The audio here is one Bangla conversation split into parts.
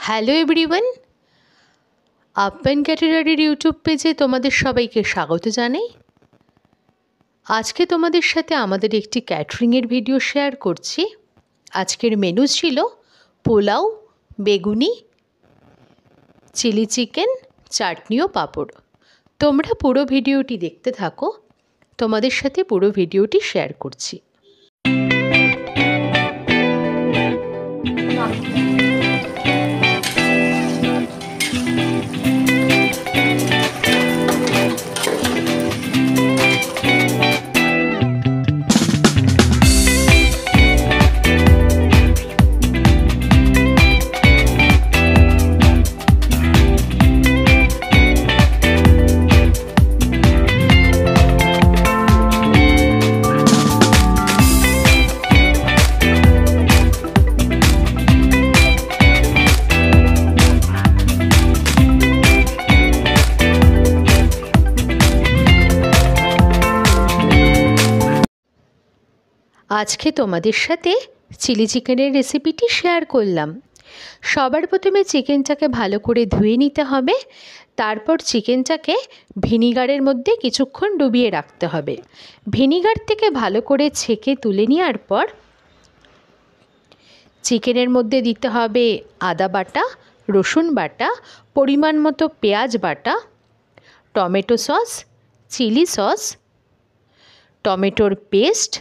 হ্যালো এভরিওয়ান, আপ্যায়ন ক্যাটারারির ইউটিউব পেজে তোমাদের সবাইকে স্বাগত জানাই। আজকে তোমাদের সাথে আমাদের একটি ক্যাটারিংয়ের ভিডিও শেয়ার করছি। আজকের মেনু ছিল পোলাও, বেগুনি, চিলি চিকেন, চাটনি ও পাঁপড়। তোমরা পুরো ভিডিওটি দেখতে থাকো, তোমাদের সাথে পুরো ভিডিওটি শেয়ার করছি। আজকে তোমাদের সাথে চিলি চিকেনের রেসিপিটি শেয়ার করলাম। সবার প্রথমে চিকেনটাকে ভালো করে ধুয়ে নিতে হবে। তারপর চিকেনটাকে ভিনিগারের মধ্যে কিছুক্ষণ ডুবিয়ে রাখতে হবে। ভিনিগার থেকে ভালো করে ছেঁকে তুলে নেওয়ার পর চিকেনের মধ্যে দিতে হবে আদা বাটা, রসুন বাটা, পরিমাণ মতো পেঁয়াজ বাটা, টমেটো সস, চিলি সস, টমেটোর পেস্ট,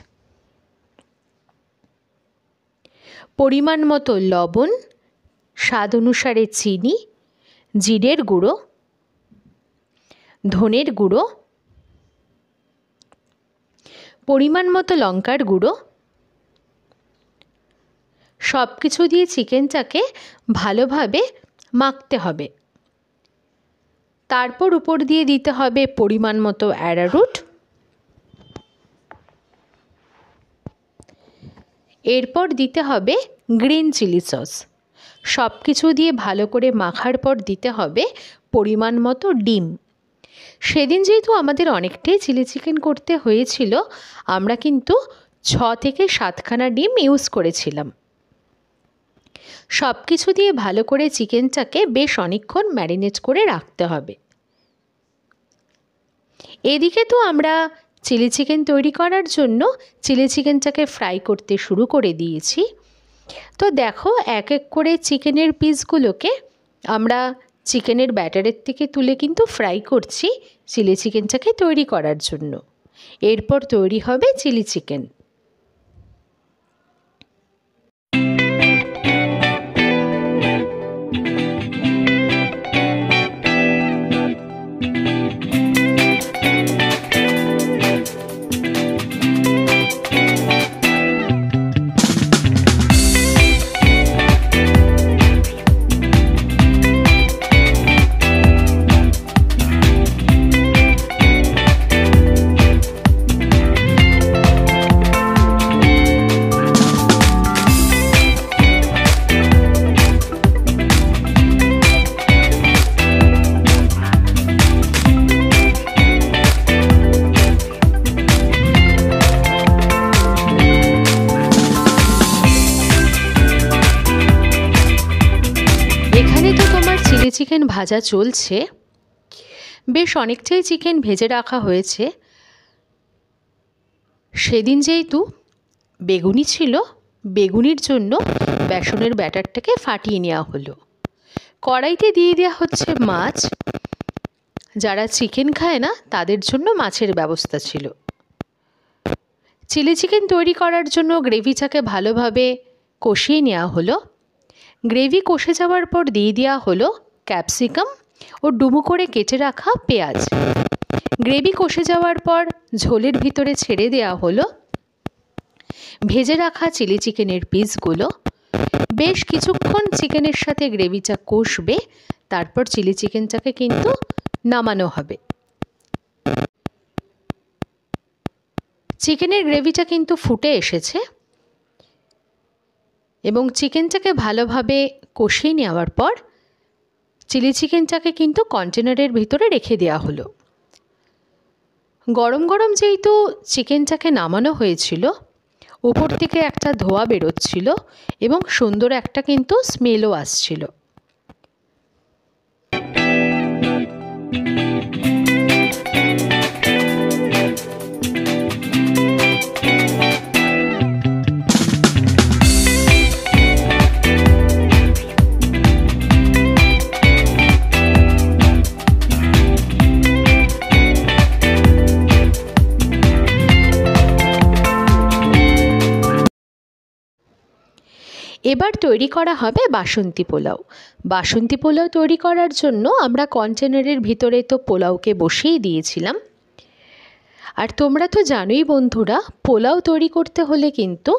পরিমাণ মতো লবণ, স্বাদ অনুসারে চিনি, জিরের গুঁড়ো, ধনের গুঁড়ো, পরিমাণ মতো লঙ্কার গুঁড়ো, সব কিছু দিয়ে চিকেনটাকে ভালোভাবে মাখতে হবে। তারপর উপর দিয়ে দিতে হবে পরিমাণ মতো অ্যারারুট। এরপর দিতে হবে গ্রিন চিলি সস। সব কিছু দিয়ে ভালো করে মাখার পর দিতে হবে পরিমাণ মতো ডিম। সেদিন যেহেতু আমাদের অনেকটাই চিলি চিকেন করতে হয়েছিল, আমরা কিন্তু 6 থেকে 7খানা ডিম ইউজ করেছিলাম। সব কিছু দিয়ে ভালো করে চিকেনটাকে বেশ অনেকক্ষণ ম্যারিনেট করে রাখতে হবে। এদিকে তো আমরা চিলি চিকেন তৈরি করার জন্য চিলি চিকেনটাকে ফ্রাই করতে শুরু করে দিয়েছি। তো দেখো, এক এক করে চিকেনের পিসগুলোকে আমরা চিকেনের ব্যাটারের থেকে তুলে কিন্তু ফ্রাই করছি চিলি চিকেনটাকে তৈরি করার জন্য। এরপর তৈরি হবে চিলি চিকেন। চিকেন ভাজা চলছে, বেশ অনেকটাই চিকেন ভেজে রাখা হয়েছে। সেদিন যেহেতু বেগুনি ছিল, বেগুনির জন্য বেসনের ব্যাটারটাকে ফাটিয়ে নেওয়া হলো। কড়াইতে দিয়ে দেওয়া হচ্ছে মাছ। যারা চিকেন খায় না তাদের জন্য মাছের ব্যবস্থা ছিল। চিলি চিকেন তৈরি করার জন্য গ্রেভিটাকে ভালোভাবে কষিয়ে নেওয়া হলো। গ্রেভি কষে যাওয়ার পর দিয়ে দেওয়া হলো ক্যাপসিকাম ও ডুমো করে কেটে রাখা পেঁয়াজ। গ্রেভি কষে যাওয়ার পর ঝোলের ভিতরে ছেড়ে দেওয়া হলো ভেজে রাখা চিলি চিকেনের পিসগুলো। বেশ কিছুক্ষণ চিকেনের সাথে গ্রেভিটা কষবে, তারপর চিলি চিকেনটাকে কিন্তু নামানো হবে। চিকেনের গ্রেভিটা কিন্তু ফুটে এসেছে এবং চিকেনটাকে ভালোভাবে কষিয়ে নেওয়ার পর চিলি চিকেনটাকে কিন্তু কন্টেনারের ভিতরে রেখে দেওয়া হলো। গরম গরম যেহেতু চিকেনটাকে নামানো হয়েছিল, উপর থেকে একটা ধোঁয়া বেরোচ্ছিল এবং সুন্দর একটা কিন্তু স্মেলও আসছিল। এবার তৈরি করা হবে বাসন্তী পোলাও। বাসন্তী পোলাও তৈরি করার জন্য আমরা কন্টেনারের ভিতরে তো পোলাওকে বসিয়ে দিয়েছিলাম। আর তোমরা তো জানোই বন্ধুরা, পোলাও তৈরি করতে হলে কিন্তু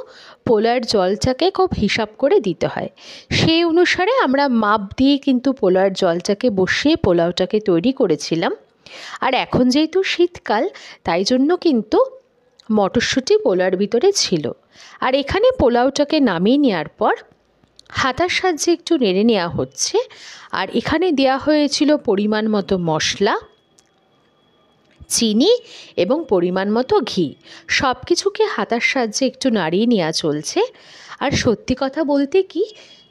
পোলাওর জলটাকে খুব হিসাব করে দিতে হয়। সেই অনুসারে আমরা মাপ দিয়ে কিন্তু পোলাওর জলটাকে বসিয়ে পোলাওটাকে তৈরি করেছিলাম। আর এখন যেহেতু শীতকাল, তাই জন্য কিন্তু মটরশুঁটি পোলাওর ভিতরে ছিল। আর এখানে পোলাওটাকে নামিয়ে নেওয়ার পর হাতার সাহায্যে একটু নেড়ে নেওয়া হচ্ছে। আর এখানে দেওয়া হয়েছিল পরিমাণ মতো মশলা, চিনি এবং পরিমাণ মতো ঘি। সব কিছুকে হাতার সাহায্যে একটু নাড়িয়ে নেওয়া চলছে। আর সত্যি কথা বলতে কি,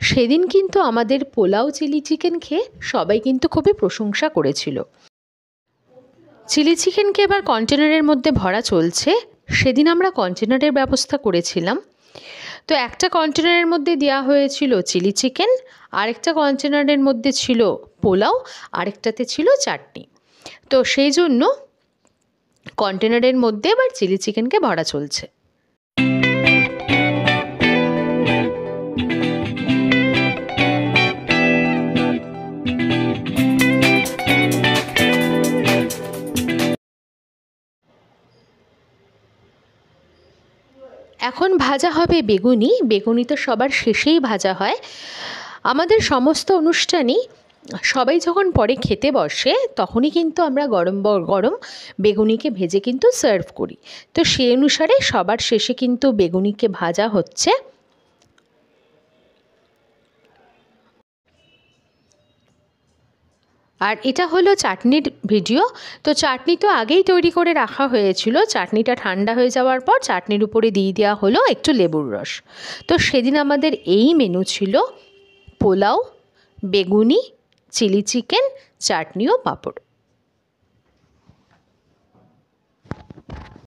সেদিন কিন্তু আমাদের পোলাও চিলি চিকেন খেয়ে সবাই কিন্তু খুবই প্রশংসা করেছিল। চিলি চিকেনকে এবার কন্টেনারের মধ্যে ভরা চলছে। সেদিন আমরা কন্টেনারের ব্যবস্থা করেছিলাম। তো একটা কন্টেনারের মধ্যে দেওয়া হয়েছিল চিলি চিকেন, আরেকটা কন্টেনারের মধ্যে ছিল পোলাও, আরেকটাতে ছিল চাটনি। তো সেই জন্য কন্টেনারের মধ্যে এবার চিলি চিকেনকে ভরা চলছে। এখন ভাজা হবে বেগুনি। বেগুনি তো সবার শেষেই ভাজা হয়। আমাদের সমস্ত অনুষ্ঠানই সবাই যখন পরে খেতে বসে তখনই কিন্তু আমরা গরম গরম বেগুনিকে ভেজে কিন্তু সার্ভ করি। তো সেই অনুসারে সবার শেষে কিন্তু বেগুনিকে ভাজা হচ্ছে। আর এটা হলো চাটনির ভিডিও। তো চাটনি তো আগেই তৈরি করে রাখা হয়েছিল। চাটনিটা ঠান্ডা হয়ে যাওয়ার পর চাটনির উপরে দিয়ে দেওয়া হলো একটু লেবুর রস। তো সেদিন আমাদের এই মেনু ছিল পোলাও, বেগুনি, চিলি চিকেন, চাটনি ও পাঁপড়।